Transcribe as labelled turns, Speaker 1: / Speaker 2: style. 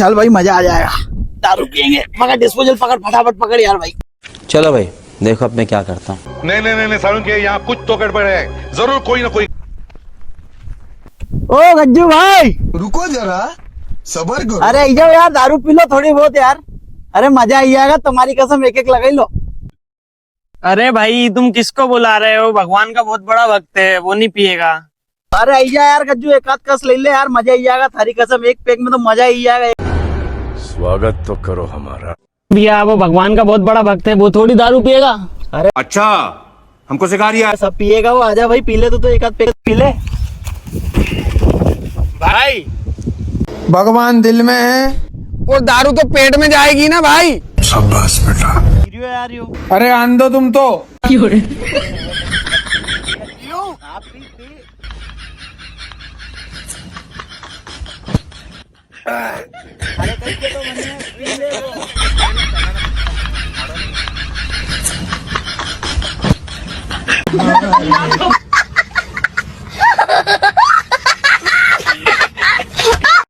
Speaker 1: चल भाई मजा आ जाएगा, दारू पियेंगे मगर डिस्पोजल पकड़, फटाफट पकड़ यार भाई।
Speaker 2: चलो भाई देखो अब मैं क्या करता हूँ।
Speaker 3: नहीं सारुण के यहाँ कुछ तो गड़बड़ है, जरूर कोई ना कोई।
Speaker 1: ओ गज्जू भाई
Speaker 4: रुको जरा, सबर करो।
Speaker 1: अरे आई जाओ यार, दारू पी लो थोड़ी बहुत यार। अरे मजा आई जाएगा, तुम्हारी कसम एक एक लगाई लो।
Speaker 5: अरे भाई तुम किसको बुला रहे हो? भगवान का बहुत बड़ा भक्त है, वो नहीं पिएगा।
Speaker 1: अरे आई जा यार गज्जू, एक आध कस ले ले यार, मजा आई जाएगा। थारी कसम एक पेक में तो मजा आई जाएगा।
Speaker 3: स्वागत तो करो हमारा।
Speaker 5: भैया वो भगवान का बहुत बड़ा भक्त है, वो थोड़ी दारू पिएगा।
Speaker 3: अच्छा हमको सिखा रिया।
Speaker 1: सब पिएगा वो, आजा भाई पी ले तो एक आध पेक पी ले।
Speaker 5: भाई
Speaker 4: भगवान दिल में है,
Speaker 6: वो दारू तो पेट में जाएगी ना भाई।
Speaker 4: शाबाश बेटा।
Speaker 1: यार यो
Speaker 6: अरे आंधो तुम तो।
Speaker 1: अरे कैसे तो बने, पी ले वो।